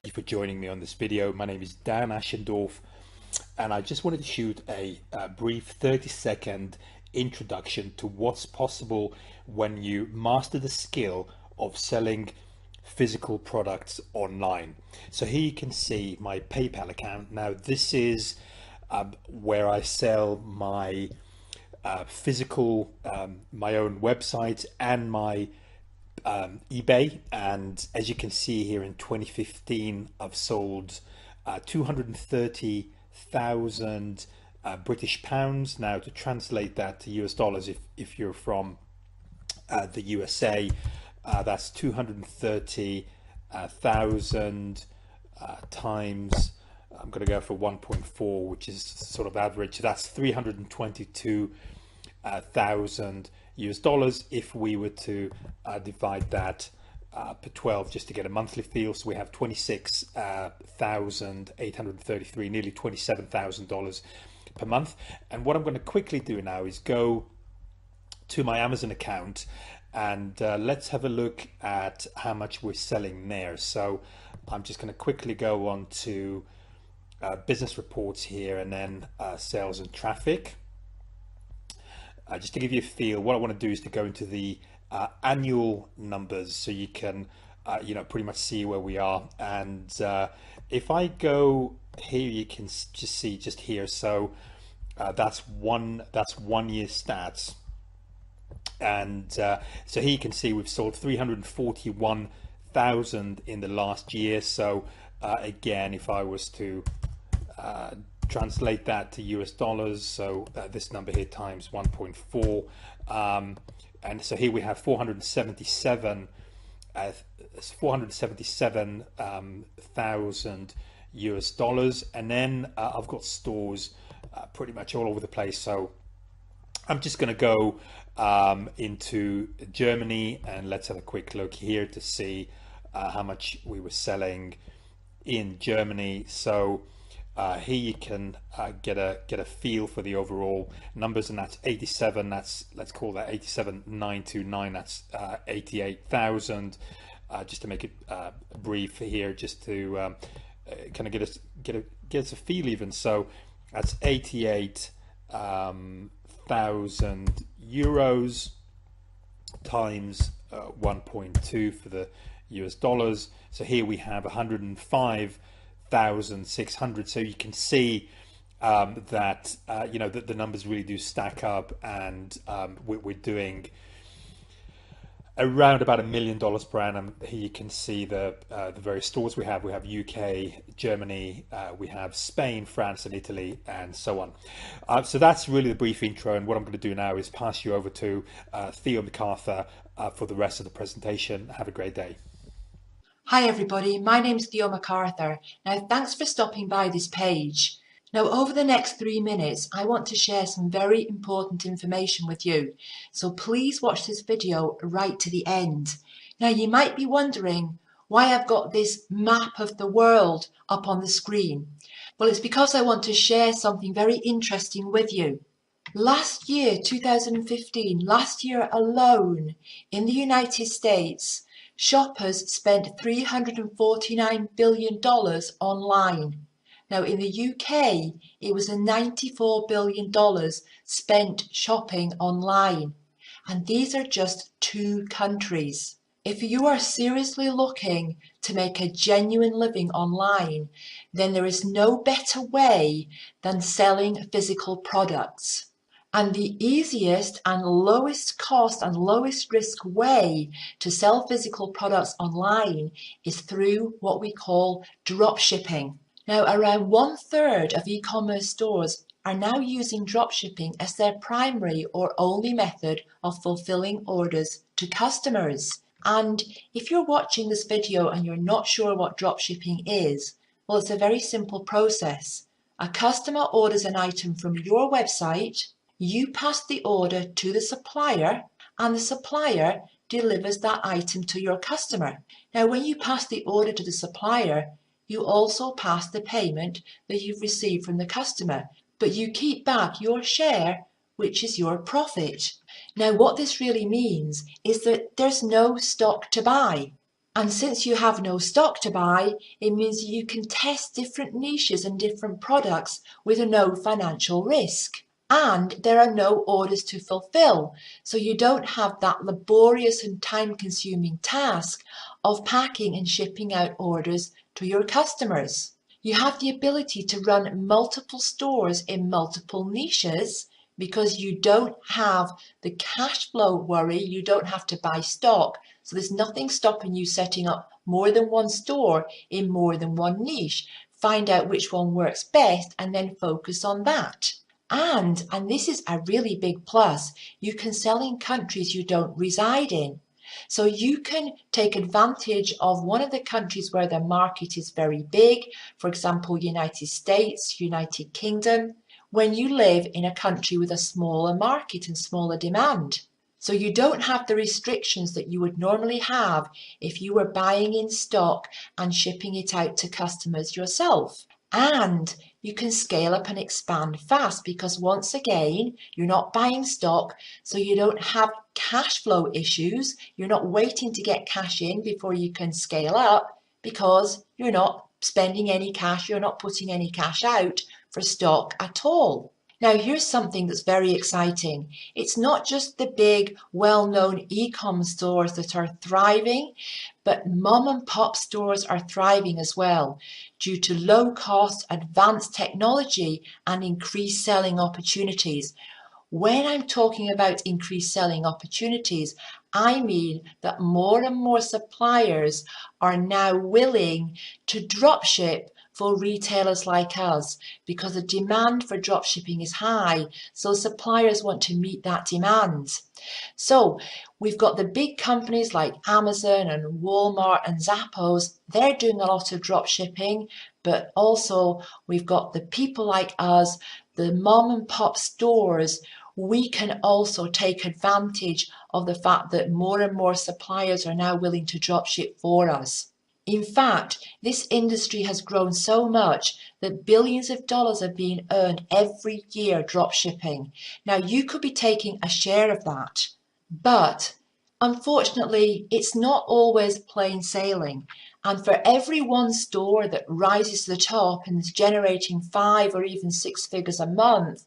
you for joining me on this video. My name is Dan Ashendorf, and I just wanted to shoot a brief 30-second introduction to what's possible when you master the skill of selling physical products online. So here you can see my PayPal account. Now this is where I sell my physical, my own website and my eBay. And as you can see here, in 2015 I've sold 230,000 British pounds. Now to translate that to US dollars, if you're from the USA, that's 230,000 times, I'm going to go for 1.4, which is sort of average. That's 322,000 US dollars if we were to divide that per 12 just to get a monthly feel. So we have 26,833, nearly $27,000 per month. And what I'm going to quickly do now is go to my Amazon account and let's have a look at how much we're selling there. So I'm just going to quickly go on to business reports here, and then sales and traffic. Just to give you a feel, what I want to do is to go into the annual numbers so you can pretty much see where we are. And if I go here, you can just see just here. So that's one year stats. And so here you can see we've sold 341,000 in the last year. So again, if I was to translate that to US dollars, so this number here times 1.4, and so here we have 477,000 US dollars. And then I've got stores pretty much all over the place. So I'm just going to go into Germany, and let's have a quick look here to see how much we were selling in Germany. So here you can get a feel for the overall numbers, and that's 87. Let's call that 87,929. That's 88,000. Just to make it brief here, just to kind of get us a feel even. So that's 88,000 euros times 1.2 for the US dollars. So here we have 105,600. So you can see that that the numbers really do stack up, and we're doing around about $1 million per annum. Here you can see the various stores we have. We have UK, Germany, we have Spain, France, and Italy, and so on. So that's really the brief intro. And what I'm going to do now is pass you over to Theo MacArthur for the rest of the presentation. Have a great day. Hi everybody, my name's Theo MacArthur. Now thanks for stopping by this page. Now over the next 3 minutes I want to share some very important information with you, so please watch this video right to the end. Now you might be wondering why I've got this map of the world up on the screen. Well, it's because I want to share something very interesting with you. Last year, 2015, last year alone in the United States, shoppers spent $349 billion online. Now in the UK, it was $94 billion spent shopping online. And these are just 2 countries. If you are seriously looking to make a genuine living online, then there is no better way than selling physical products. And the easiest and lowest cost and lowest risk way to sell physical products online is through what we call dropshipping. Now, around 1/3 of e-commerce stores are now using dropshipping as their primary or only method of fulfilling orders to customers. And if you're watching this video and you're not sure what dropshipping is, well, it's a very simple process. A customer orders an item from your website, you pass the order to the supplier, and the supplier delivers that item to your customer. Now, when you pass the order to the supplier, you also pass the payment that you've received from the customer, but you keep back your share, which is your profit. Now, what this really means is that there's no stock to buy. And since you have no stock to buy, it means you can test different niches and different products with no financial risk. And there are no orders to fulfill, so you don't have that laborious and time-consuming task of packing and shipping out orders to your customers. You have the ability to run multiple stores in multiple niches because you don't have the cash flow worry, you don't have to buy stock. So there's nothing stopping you setting up more than one store in more than one niche. Find out which one works best and then focus on that. And this is a really big plus, you can sell in countries you don't reside in. So you can take advantage of one of the countries where the market is very big, for example, United States, United Kingdom, when you live in a country with a smaller market and smaller demand. So you don't have the restrictions that you would normally have if you were buying in stock and shipping it out to customers yourself. And you can scale up and expand fast because once again, you're not buying stock, so you don't have cash flow issues. You're not waiting to get cash in before you can scale up because you're not spending any cash, you're not putting any cash out for stock at all. Now, here's something that's very exciting. It's not just the big, well-known e-com stores that are thriving, but mom and pop stores are thriving as well due to low cost, advanced technology and increased selling opportunities. When I'm talking about increased selling opportunities, I mean that more and more suppliers are now willing to dropship for retailers like us because the demand for dropshipping is high, so suppliers want to meet that demand. So we've got the big companies like Amazon and Walmart and Zappos, they're doing a lot of dropshipping, but also we've got the people like us, the mom and pop stores. We can also take advantage of the fact that more and more suppliers are now willing to dropship for us. In fact, this industry has grown so much that billions of dollars are being earned every year dropshipping. Now, you could be taking a share of that, but unfortunately, it's not always plain sailing. And for every one store that rises to the top and is generating 5 or even 6 figures a month,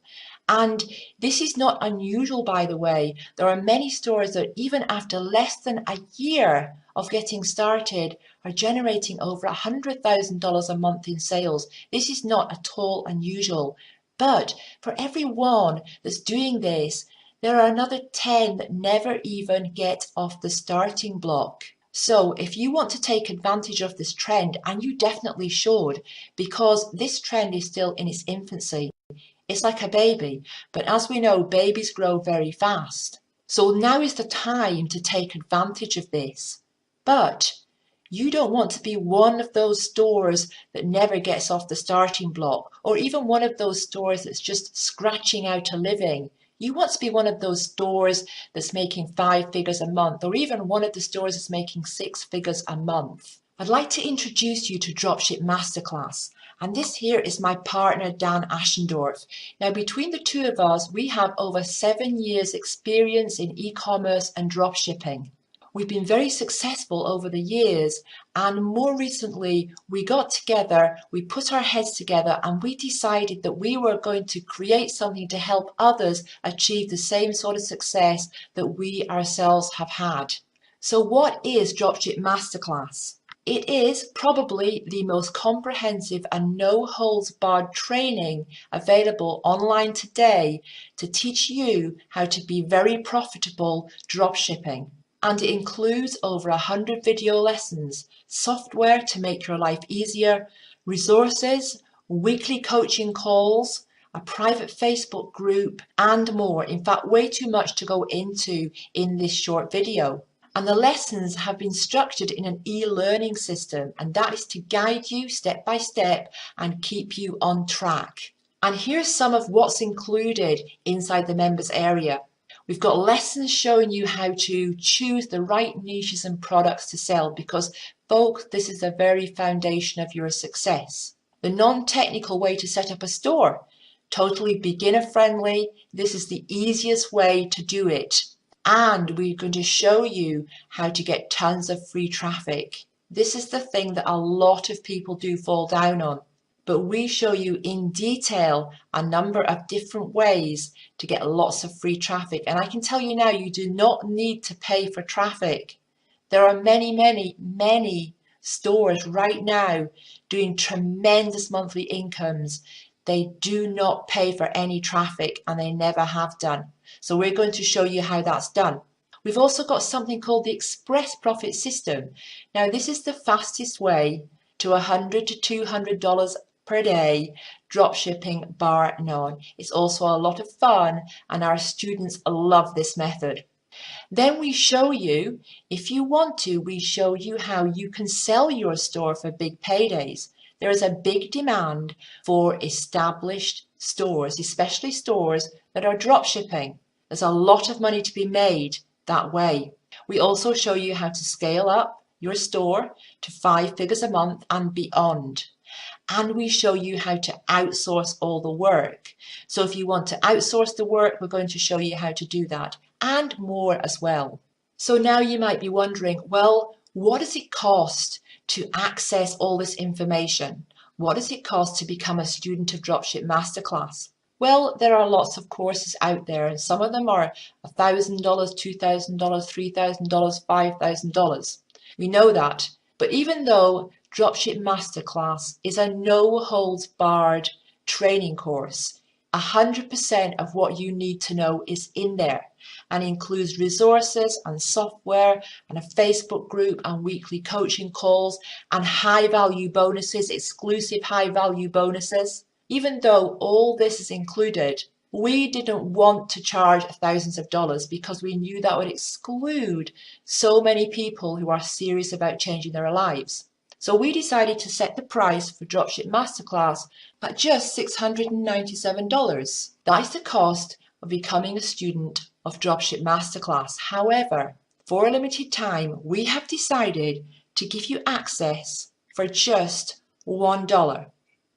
and this is not unusual, by the way. There are many stores that even after less than a year of getting started are generating over $100,000 a month in sales. This is not at all unusual. But for every one that's doing this, there are another 10 that never even get off the starting block. So if you want to take advantage of this trend, and you definitely should, because this trend is still in its infancy. It's like a baby, but as we know, babies grow very fast. So now is the time to take advantage of this. But you don't want to be one of those stores that never gets off the starting block, or even one of those stores that's just scratching out a living. You want to be one of those stores that's making 5 figures a month, or even one of the stores that's making 6 figures a month. I'd like to introduce you to Dropship Masterclass. And this here is my partner, Dan Ashendorf. Now, between the two of us, we have over 7 years experience in e-commerce and dropshipping. We've been very successful over the years, and more recently we got together, we put our heads together, and we decided that we were going to create something to help others achieve the same sort of success that we ourselves have had. So what is Dropship Masterclass? It is probably the most comprehensive and no-holds-barred training available online today to teach you how to be very profitable dropshipping. And it includes over 100 video lessons, software to make your life easier, resources, weekly coaching calls, a private Facebook group, and more. In fact, way too much to go into in this short video. And the lessons have been structured in an e-learning system, and that is to guide you step by step and keep you on track. And here's some of what's included inside the members area. We've got lessons showing you how to choose the right niches and products to sell because, folks, this is the very foundation of your success. The non-technical way to set up a store, totally beginner friendly. This is the easiest way to do it. And we're going to show you how to get tons of free traffic. This is the thing that a lot of people do fall down on. But we show you in detail a number of different ways to get lots of free traffic. And I can tell you now, you do not need to pay for traffic. There are many stores right now doing tremendous monthly incomes. They do not pay for any traffic and they never have done. So we're going to show you how that's done. We've also got something called the Express Profit System. Now this is the fastest way to $100 to $200 per day dropshipping bar none. It's also a lot of fun and our students love this method. Then we show you, if you want to, we show you how you can sell your store for big paydays. There is a big demand for established stores, especially stores that are dropshipping. There's a lot of money to be made that way. We also show you how to scale up your store to 5 figures a month and beyond. And we show you how to outsource all the work. So if you want to outsource the work, we're going to show you how to do that and more as well. So now you might be wondering, well, what does it cost to access all this information? What does it cost to become a student of Dropship Masterclass? Well, there are lots of courses out there, and some of them are $1,000, $2,000, $3,000, $5,000. We know that. But even though Dropship Masterclass is a no-holds-barred training course, 100% of what you need to know is in there and includes resources and software and a Facebook group and weekly coaching calls and high-value bonuses, exclusive high-value bonuses. Even though all this is included, we didn't want to charge thousands of dollars because we knew that would exclude so many people who are serious about changing their lives. So we decided to set the price for Dropship Masterclass at just $697. That is the cost of becoming a student of Dropship Masterclass. However, for a limited time, we have decided to give you access for just $1.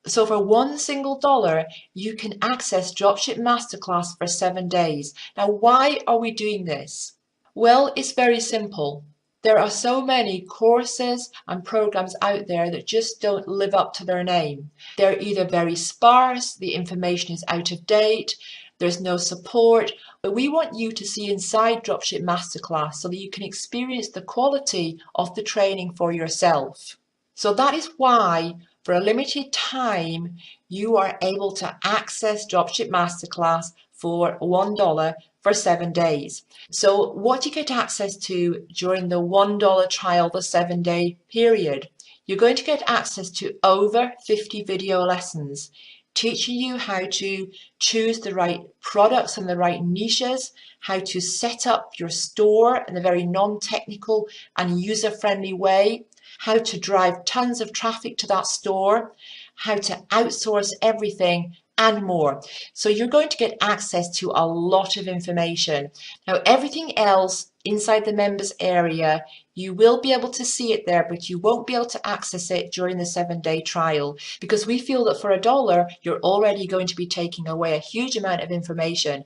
So for one single dollar, you can access Dropship Masterclass for 7 days. Now, why are we doing this? Well, it's very simple. There are so many courses and programs out there that just don't live up to their name. They're either very sparse, the information is out of date, there's no support, but we want you to see inside Dropship Masterclass so that you can experience the quality of the training for yourself. So that is why, for a limited time, you are able to access Dropship Masterclass for $1 for 7 days. So what do you get access to during the $1 trial, the 7-day period? You're going to get access to over 50 video lessons teaching you how to choose the right products and the right niches, how to set up your store in a very non-technical and user-friendly way, how to drive tons of traffic to that store, how to outsource everything, and more. So you're going to get access to a lot of information. Now, everything else inside the members area, you will be able to see it there, but you won't be able to access it during the 7-day trial because we feel that for $1, you're already going to be taking away a huge amount of information.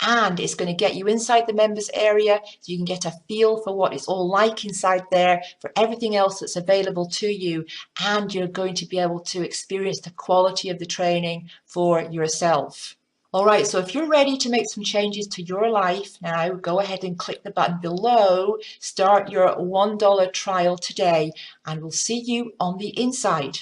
And it's going to get you inside the members area so you can get a feel for what it's all like inside there, for everything else that's available to you, and you're going to be able to experience the quality of the training for yourself. All right, so if you're ready to make some changes to your life now, go ahead and click the button below, start your $1 trial today, and we'll see you on the inside.